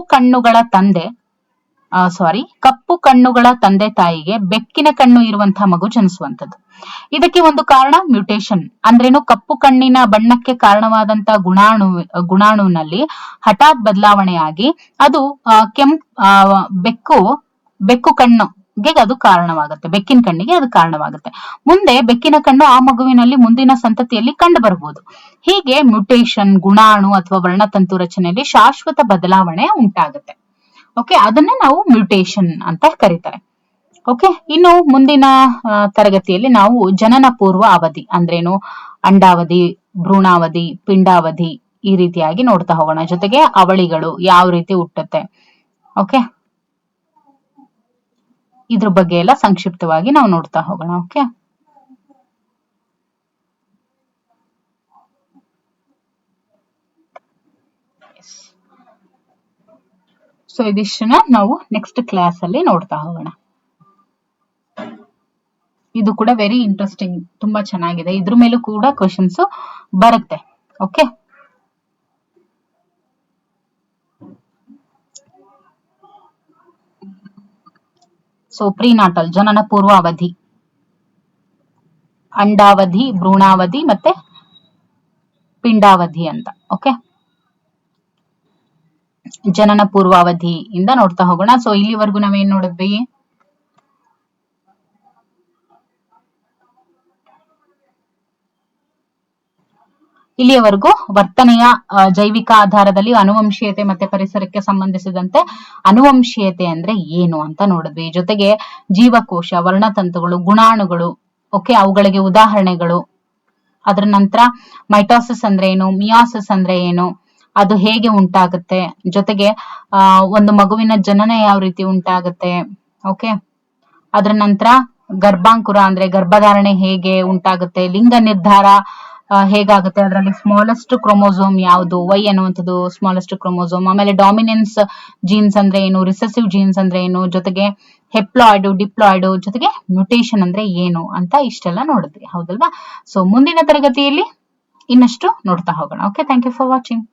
ಕಣ್ಣುಗಳ ತಂದೆ ತಾಯಿಗೆ ಬೆಕ್ಕಿನ ಕಣ್ಣು ಇರುವಂತಹ ಮಗು ಜನಿಸುವಂತದ್ದು. ಇದಕ್ಕೆ ಒಂದು ಕಾರಣ ಮ್ಯುಟೇಶನ್ ಅಂದ್ರೇನು, ಕಪ್ಪು ಕಣ್ಣಿನ ಬಣ್ಣಕ್ಕೆ ಕಾರಣವಾದಂತಹ ಗುಣಾಣುವಿನಲ್ಲಿ ಹಠಾತ್ ಬದಲಾವಣೆಯಾಗಿ ಅದು ಬೆಕ್ಕು ಕಣ್ಣಿಗೆ ಅದು ಕಾರಣವಾಗುತ್ತೆ, ಬೆಕ್ಕಿನ ಕಣ್ಣಿಗೆ ಅದು ಕಾರಣವಾಗುತ್ತೆ. ಮುಂದೆ ಬೆಕ್ಕಿನ ಕಣ್ಣು ಆ ಮಗುವಿನಲ್ಲಿ ಮುಂದಿನ ಸಂತತಿಯಲ್ಲಿ ಕಂಡು ಬರಬಹುದು. ಹೀಗೆ ಮ್ಯುಟೇಶನ್ ಗುಣಾಣು ಅಥವಾ ವರ್ಣತಂತು ರಚನೆಯಲ್ಲಿ ಶಾಶ್ವತ ಬದಲಾವಣೆ ಉಂಟಾಗುತ್ತೆ. ಓಕೆ, ಅದನ್ನ ನಾವು ಮ್ಯುಟೇಶನ್ ಅಂತ ಕರೀತಾರೆ. ಓಕೆ, ಇನ್ನು ಮುಂದಿನ ತರಗತಿಯಲ್ಲಿ ನಾವು ಜನನ ಪೂರ್ವ ಅವಧಿ ಅಂದ್ರೇನು, ಅಂಡಾವಧಿ, ಭ್ರೂಣಾವಧಿ, ಪಿಂಡಾವಧಿ ಈ ರೀತಿಯಾಗಿ ನೋಡ್ತಾ ಹೋಗೋಣ. ಜೊತೆಗೆ ಅವಳಿಗಳು ಯಾವ ರೀತಿ ಹುಟ್ಟುತ್ತೆ, ಓಕೆ, ಇದ್ರ ಬಗ್ಗೆ ಎಲ್ಲ ಸಂಕ್ಷಿಪ್ತವಾಗಿ ನಾವು ನೋಡ್ತಾ ಹೋಗೋಣ. ಓಕೆ, ಸೊ ಇದಿಷ್ಟನ್ನ ನಾವು ನೆಕ್ಸ್ಟ್ ಕ್ಲಾಸ್ ಅಲ್ಲಿ ನೋಡ್ತಾ ಹೋಗೋಣ. ಇದು ಕೂಡ ವೆರಿ ಇಂಟ್ರೆಸ್ಟಿಂಗ್, ತುಂಬಾ ಚೆನ್ನಾಗಿದೆ. ಇದ್ರ ಮೇಲೂ ಕೂಡ ಕ್ವೆಶನ್ಸ್ ಬರುತ್ತೆ. ಓಕೆ, ಸೊ ಪ್ರಿನಾಟಲ್ ಜನನ ಪೂರ್ವ ಅವಧಿ, ಅಂಡಾವಧಿ, ಭ್ರೂಣಾವಧಿ ಮತ್ತೆ ಪಿಂಡಾವಧಿ ಅಂತ. ಓಕೆ, ಜನನ ಪೂರ್ವಾವಧಿಯಿಂದ ನೋಡ್ತಾ ಹೋಗೋಣ. ಸೊ ಇಲ್ಲಿವರೆಗೂ ನಾವೇನ್ ನೋಡಿದ್ವಿ, ಇಲ್ಲಿಯವರೆಗೂ ವರ್ತನೆಯ ಜೈವಿಕ ಆಧಾರದಲ್ಲಿ ಅನುವಂಶೀಯತೆ ಮತ್ತೆ ಪರಿಸರಕ್ಕೆ ಸಂಬಂಧಿಸಿದಂತೆ ಅನುವಂಶೀಯತೆ ಅಂದ್ರೆ ಏನು ಅಂತ ನೋಡಿದ್ವಿ. ಜೊತೆಗೆ ಜೀವಕೋಶ, ವರ್ಣತಂತುಗಳು, ಗುಣಾಣುಗಳು, ಓಕೆ, ಅವುಗಳಿಗೆ ಉದಾಹರಣೆಗಳು, ಅದರ ನಂತರ ಮೈಟೋಸಿಸ್ ಅಂದ್ರೆ ಏನು, ಮಿಯಾಸಿಸ್ ಅಂದ್ರೆ ಏನು, ಅದು ಹೇಗೆ ಉಂಟಾಗುತ್ತೆ, ಜೊತೆಗೆ ಒಂದು ಮಗುವಿನ ಜನನ ಯಾವ ರೀತಿ ಉಂಟಾಗುತ್ತೆ, ಓಕೆ, ಅದರ ನಂತರ ಗರ್ಭಾಂಕುರ ಅಂದ್ರೆ ಗರ್ಭಧಾರಣೆ ಹೇಗೆ ಉಂಟಾಗುತ್ತೆ, ಲಿಂಗ ನಿರ್ಧಾರ ಹೇಗಾಗುತ್ತೆ, ಅದರಲ್ಲಿ ಸ್ಮಾಲೆಸ್ಟ್ ಕ್ರೋಮೋಸೋಮ್ ಯಾವುದು, ವೈ ಅನ್ನುವಂಥದ್ದು ಸ್ಮಾಲೆಸ್ಟ್ ಕ್ರೋಮೋಸೋಮ್, ಆಮೇಲೆ ಡಾಮಿನೆನ್ಸ್ ಜೀನ್ಸ್ ಅಂದ್ರೆ ಏನು, ರಿಸೆಸಿವ್ ಜೀನ್ಸ್ ಅಂದ್ರೆ ಏನು, ಜೊತೆಗೆ ಹೆಪ್ಲಾಯ್ಡ್, ಡಿಪ್ಲಾಯ್ಡ್, ಜೊತೆಗೆ ಮ್ಯುಟೇಶನ್ ಅಂದ್ರೆ ಏನು ಅಂತ ಇಷ್ಟೆಲ್ಲ ನೋಡಿದ್ವಿ, ಹೌದಲ್ವಾ? ಸೊ ಮುಂದಿನ ತರಗತಿಯಲ್ಲಿ ಇನ್ನಷ್ಟು ನೋಡ್ತಾ ಹೋಗೋಣ. Okay, thank you for watching.